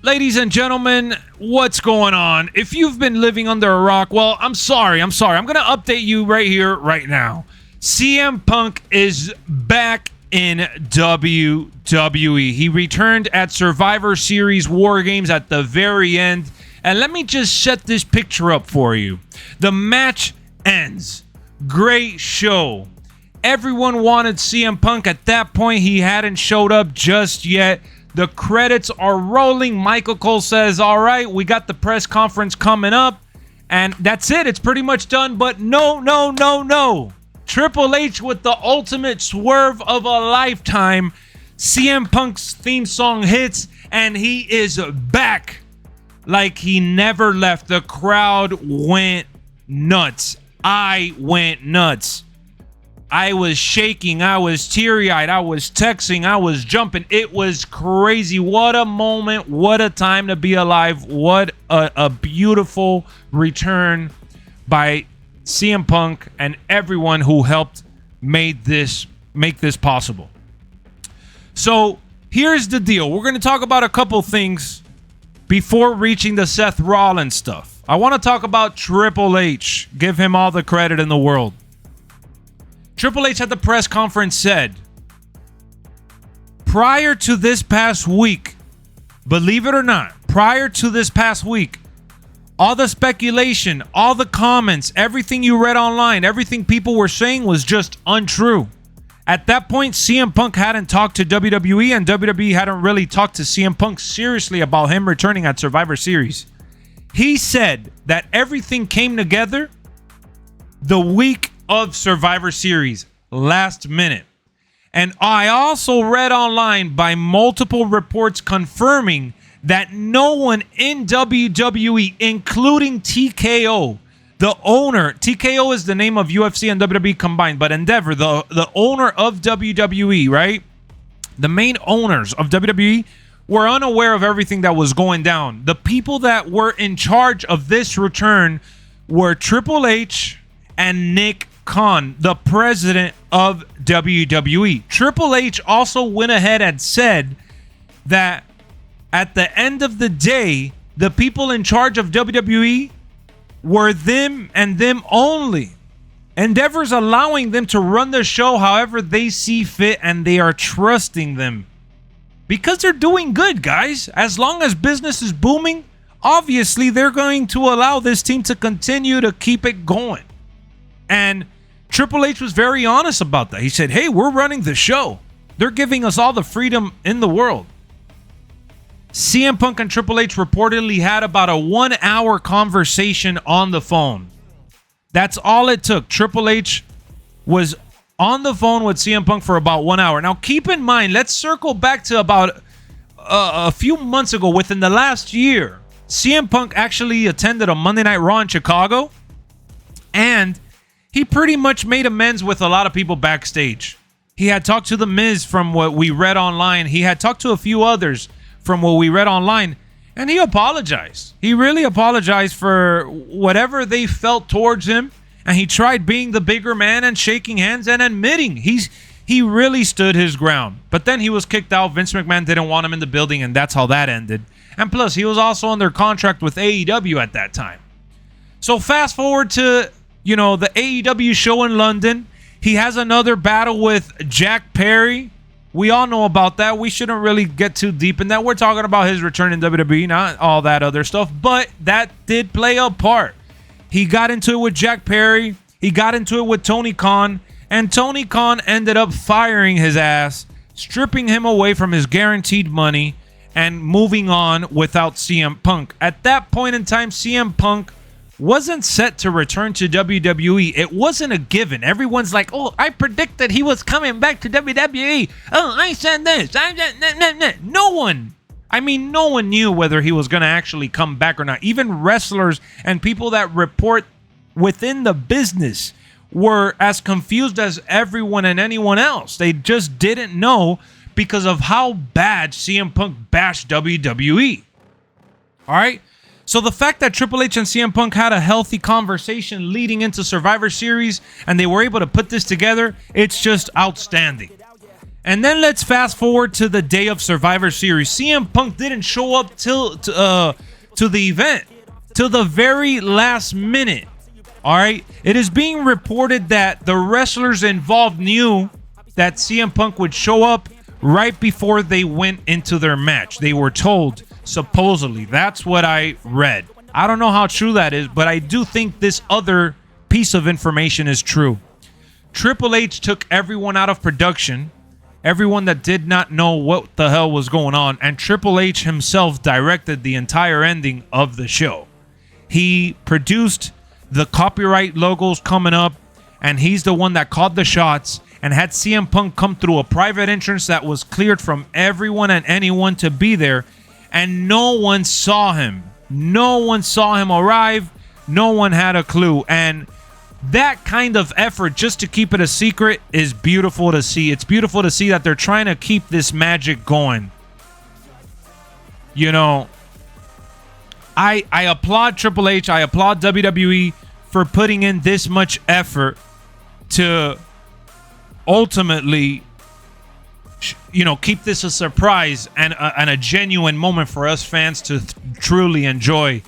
Ladies and gentlemen, what's going on? If you've been living under a rock, well, I'm sorry. I'm going to update you right here, right now. CM Punk is back in WWE. He returned at Survivor Series War Games at the very end. And let me just set this picture up for you. The match ends. Great show. Everyone wanted CM Punk. At that point, he hadn't showed up just yet. The credits are rolling. Michael Cole says, all right, we got the press conference coming up. And that's it. It's pretty much done. But no. Triple H with the ultimate swerve of a lifetime. CM Punk's theme song hits, and he is back like he never left. The crowd went nuts. I went nuts. I was shaking. I was teary-eyed. I was texting. I was jumping. It was crazy. What a moment. What a time to be alive. What a beautiful return by CM Punk and everyone who helped make this possible. So here's the deal. We're going to talk about a couple things before reaching the Seth Rollins stuff. I want to talk about Triple H. Give him all the credit in the world. Triple H at the press conference said, prior to this past week, believe it or not, prior to this past week, all the speculation, all the comments, everything you read online, everything people were saying was just untrue. At that point, CM Punk hadn't talked to WWE, and WWE hadn't really talked to CM Punk seriously about him returning at Survivor Series. He said that everything came together the week of Survivor Series, last minute. And I also read online by multiple reports confirming that no one in WWE, including TKO, the owner, TKO is the name of UFC and WWE combined, but Endeavor, the owner of WWE, right? The main owners of WWE were unaware of everything that was going down. The people that were in charge of this return were Triple H and Nick Khan, the president of WWE. Triple H also went ahead and said that at the end of the day, the people in charge of WWE were them and them only. Endeavor's allowing them to run the show however they see fit, and they are trusting them. Because they're doing good, guys. As long as business is booming, obviously they're going to allow this team to continue to keep it going. And Triple H was very honest about that. He said, hey, we're running the show. They're giving us all the freedom in the world. CM Punk and Triple H reportedly had about a 1-hour conversation on the phone. That's all it took. Triple H was on the phone with CM Punk for about 1 hour. Now, keep in mind, let's circle back to about a few months ago, within the last year. CM Punk actually attended a Monday Night Raw in Chicago, and he pretty much made amends with a lot of people backstage. He had talked to The Miz from what we read online. He had talked to a few others from what we read online, and he apologized. He really apologized for whatever they felt towards him, and he tried being the bigger man and shaking hands and admitting he really stood his ground. But then he was kicked out. Vince McMahon didn't want him in the building, and that's how that ended. And plus, he was also under contract with AEW at that time. So fast forward to the AEW show in London. He has another battle with Jack Perry. We all know about that. We shouldn't really get too deep in that. We're talking about his return in WWE, not all that other stuff. But that did play a part. He got into it with Jack Perry. He got into it with Tony Khan. And Tony Khan ended up firing his ass, stripping him away from his guaranteed money, and moving on without CM Punk. At that point in time, CM Punk wasn't set to return to WWE. It wasn't a given. Everyone's like, oh, I predicted he was coming back to WWE. Oh, I said this. No one knew whether he was going to actually come back or not. Even wrestlers and people that report within the business were as confused as everyone and anyone else. They just didn't know because of how bad CM Punk bashed WWE. All right? So the fact that Triple H and CM Punk had a healthy conversation leading into Survivor Series and they were able to put this together, it's just outstanding. And then let's fast forward to the day of Survivor Series. CM Punk didn't show up to the event till the very last minute. All right. It is being reported that the wrestlers involved knew that CM Punk would show up right before they went into their match. They were told, supposedly. That's what I read. I don't know how true that is, but I do think this other piece of information is true. Triple H took everyone out of production. Everyone that did not know what the hell was going on, and Triple H himself directed the entire ending of the show. He produced the copyright logos coming up, and he's the one that called the shots and had CM Punk come through a private entrance that was cleared from everyone and anyone to be there, and no one saw him. No one saw him arrive. No one had a clue, and that kind of effort just to keep it a secret is beautiful to see. It's beautiful to see that they're trying to keep this magic going. You know, I applaud Triple H. I applaud WWE for putting in this much effort to ultimately, you know, keep this a surprise and a genuine moment for us fans to truly enjoy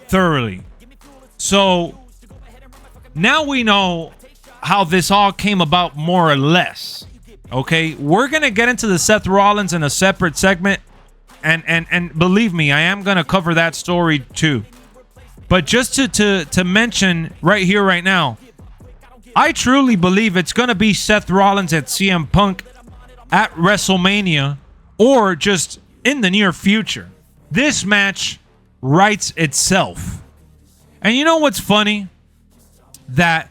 thoroughly. So now we know how this all came about, more or less. Okay, we're gonna get into the Seth Rollins in a separate segment, and believe me, I am gonna cover that story too. But just to mention right here, right now, I truly believe it's gonna be Seth Rollins at CM Punk at WrestleMania, or just in the near future. This match writes itself. And you know what's funny? That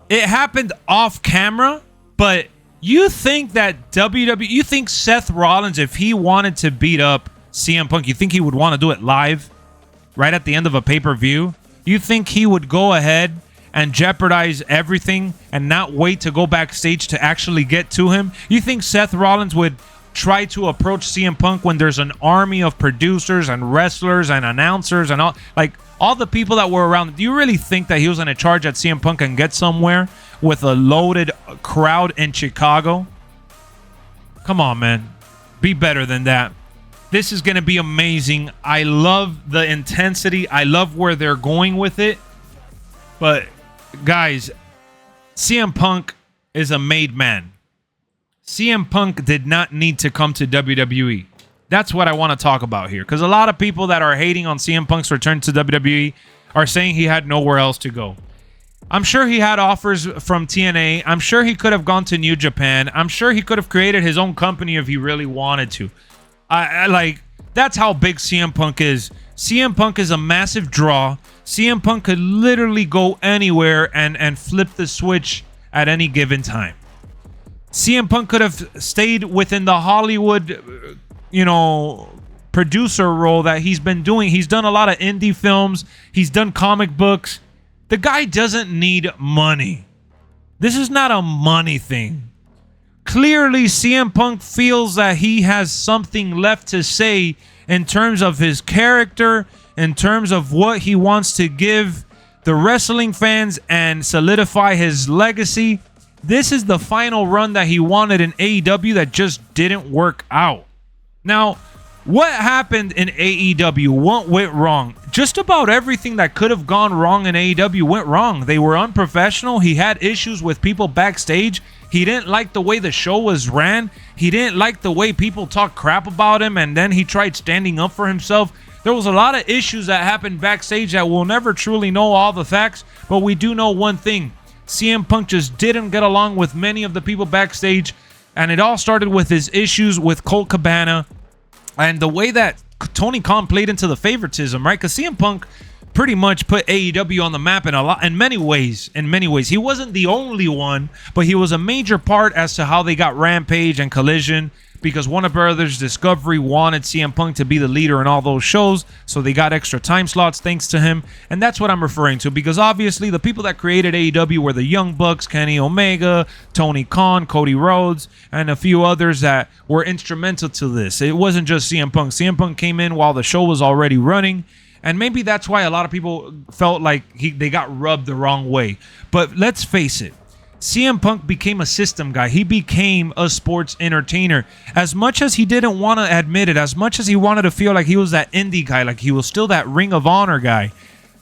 it happened off camera, but you think that WWE, you think Seth Rollins, if he wanted to beat up CM Punk, you think he would want to do it live right at the end of a pay-per-view? You think he would go ahead and jeopardize everything and not wait to go backstage to actually get to him? You think Seth Rollins would try to approach CM Punk when there's an army of producers and wrestlers and announcers and all the people that were around? Do you really think that he was going to charge at CM Punk and get somewhere with a loaded crowd in Chicago? Come on, man. Be better than that. This is going to be amazing. I love the intensity. I love where they're going with it. But, guys, CM Punk is a made man. CM Punk did not need to come to WWE. That's what I want to talk about here, because a lot of people that are hating on CM Punk's return to WWE are saying he had nowhere else to go. I'm sure he had offers from TNA. I'm sure he could have gone to New Japan. I'm sure he could have created his own company if he really wanted to. That's how big CM Punk is. CM Punk is a massive draw. CM Punk could literally go anywhere and flip the switch at any given time. CM Punk could have stayed within the Hollywood, producer role that he's been doing. He's done a lot of indie films. He's done comic books. The guy doesn't need money. This is not a money thing. Clearly, CM Punk feels that he has something left to say in terms of his character, in terms of what he wants to give the wrestling fans and solidify his legacy. This is the final run that he wanted in AEW that just didn't work out. Now, what happened in AEW? What went wrong? Just about everything that could have gone wrong in AEW went wrong. They were unprofessional. He had issues with people backstage. He didn't like the way the show was ran. He didn't like the way people talked crap about him, and then he tried standing up for himself. There was a lot of issues that happened backstage that we'll never truly know all the facts, but we do know one thing. CM Punk just didn't get along with many of the people backstage, and it all started with his issues with Colt Cabana and the way that Tony Khan played into the favoritism, right? Because CM Punk pretty much put AEW on the map in many ways. He wasn't the only one, but he was a major part as to how they got Rampage and Collision, because Warner Brothers Discovery wanted CM Punk to be the leader in all those shows, so they got extra time slots thanks to him. And that's what I'm referring to, because obviously the people that created AEW were the Young Bucks, Kenny Omega, Tony Khan, Cody Rhodes, and a few others that were instrumental to this. It wasn't just CM Punk. CM Punk came in while the show was already running, and maybe that's why a lot of people felt like they got rubbed the wrong way. But let's face it, CM Punk became a system guy. He became a sports entertainer. As much as he didn't want to admit it, as much as he wanted to feel like he was that indie guy, like he was still that Ring of Honor guy,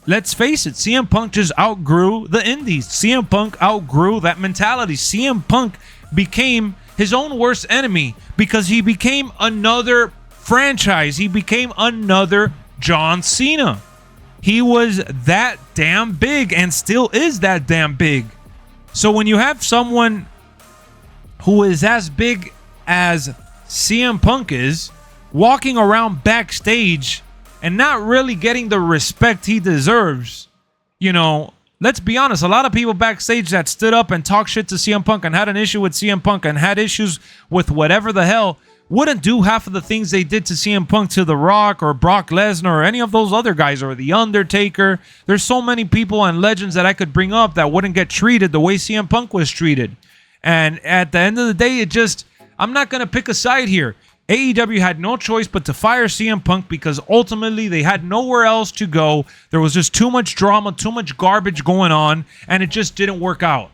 let's face it, CM Punk just outgrew the indies. CM Punk outgrew that mentality. CM Punk became his own worst enemy because he became another franchise. He became another John Cena. He was that damn big and still is that damn big. So when you have someone who is as big as CM Punk is walking around backstage and not really getting the respect he deserves, you know, let's be honest, a lot of people backstage that stood up and talked shit to CM Punk and had an issue with CM Punk and had issues with whatever the hell wouldn't do half of the things they did to CM Punk to The Rock or Brock Lesnar or any of those other guys or The Undertaker. There's so many people and legends that I could bring up that wouldn't get treated the way CM Punk was treated. And at the end of the day, I'm not going to pick a side here. AEW had no choice but to fire CM Punk because ultimately they had nowhere else to go. There was just too much drama, too much garbage going on, and it just didn't work out.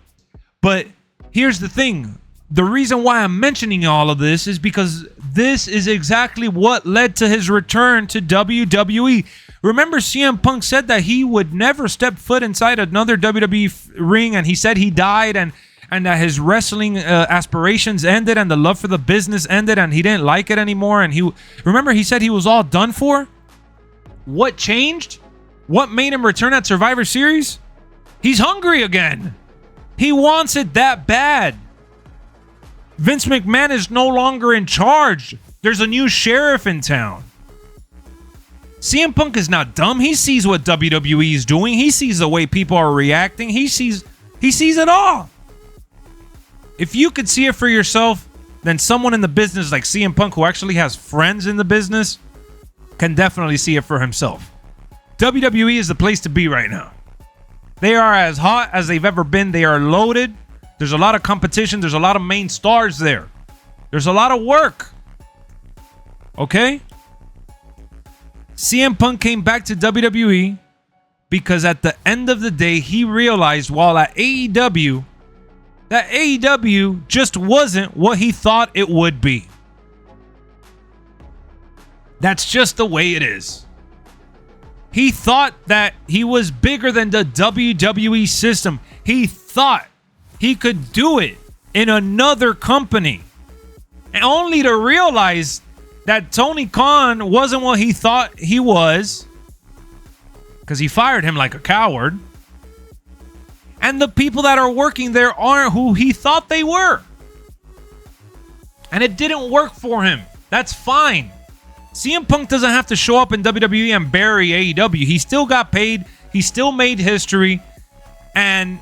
But here's the thing. The reason why I'm mentioning all of this is because this is exactly what led to his return to WWE. Remember, CM Punk said that he would never step foot inside another WWE ring, and he said he died and that his wrestling aspirations ended and the love for the business ended and he didn't like it anymore. And he said he was all done for. What changed? What made him return at Survivor Series? He's hungry again. He wants it that bad. Vince McMahon is no longer in charge. There's a new sheriff in town. CM Punk is not dumb. He sees what WWE is doing. He sees the way people are reacting. He sees it all. If you could see it for yourself, then someone in the business like CM Punk, who actually has friends in the business, can definitely see it for himself. WWE is the place to be right now. They are as hot as they've ever been. They are loaded. There's a lot of competition. There's a lot of main stars there. There's a lot of work. Okay? CM Punk came back to WWE because at the end of the day, he realized while at AEW, that AEW just wasn't what he thought it would be. That's just the way it is. He thought that he was bigger than the WWE system. He thought he could do it in another company. And only to realize that Tony Khan wasn't what he thought he was, because he fired him like a coward. And the people that are working there aren't who he thought they were. And it didn't work for him. That's fine. CM Punk doesn't have to show up in WWE and bury AEW. He still got paid. He still made history. And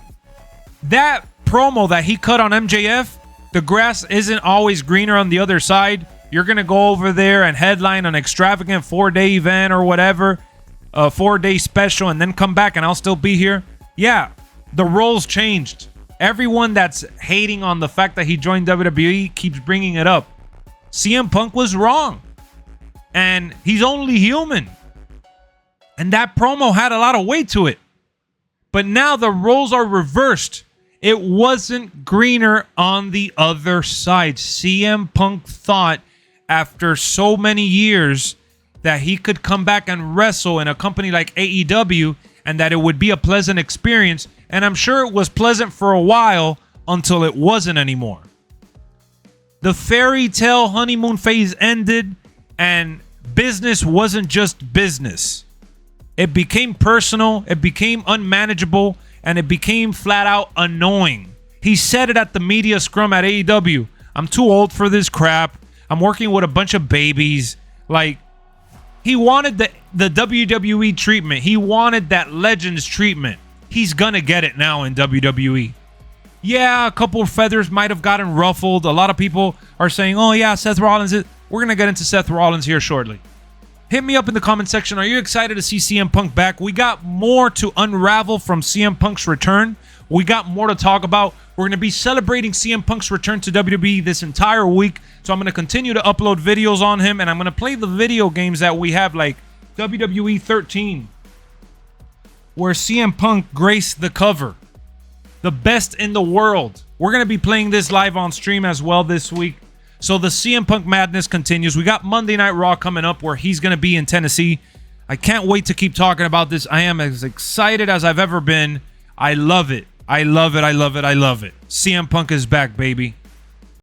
that promo that he cut on MJF, the grass isn't always greener on the other side. You're going to go over there and headline an extravagant 4-day event or whatever, a 4-day special, and then come back and I'll still be here. Yeah, the roles changed. Everyone that's hating on the fact that he joined WWE keeps bringing it up. CM Punk was wrong. And he's only human. And that promo had a lot of weight to it. But now the roles are reversed. It wasn't greener on the other side. CM Punk thought after so many years that he could come back and wrestle in a company like AEW and that it would be a pleasant experience. And I'm sure it was pleasant for a while until it wasn't anymore. The fairy tale honeymoon phase ended and business wasn't just business. It became personal, it became unmanageable, and it became flat out annoying. He said it at the media scrum at AEW. I'm too old for this crap. I'm working with a bunch of babies. Like, he wanted the WWE treatment. He wanted that Legends treatment. He's gonna get it now in WWE. Yeah, a couple of feathers might have gotten ruffled. A lot of people are saying, oh yeah, Seth Rollins. We're going to get into Seth Rollins here shortly. Hit me up in the comment section. Are you excited to see CM Punk back? We got more to unravel from CM Punk's return. We got more to talk about. We're going to be celebrating CM Punk's return to WWE this entire week. So I'm going to continue to upload videos on him, and I'm going to play the video games that we have, like WWE 13, where CM Punk graced the cover. the best in the world. We're going to be playing this live on stream as well this week. So the CM Punk madness continues. We got Monday Night Raw coming up where he's going to be in Tennessee. I can't wait to keep talking about this. I am as excited as I've ever been. I love it. I love it. I love it. I love it. CM Punk is back, baby.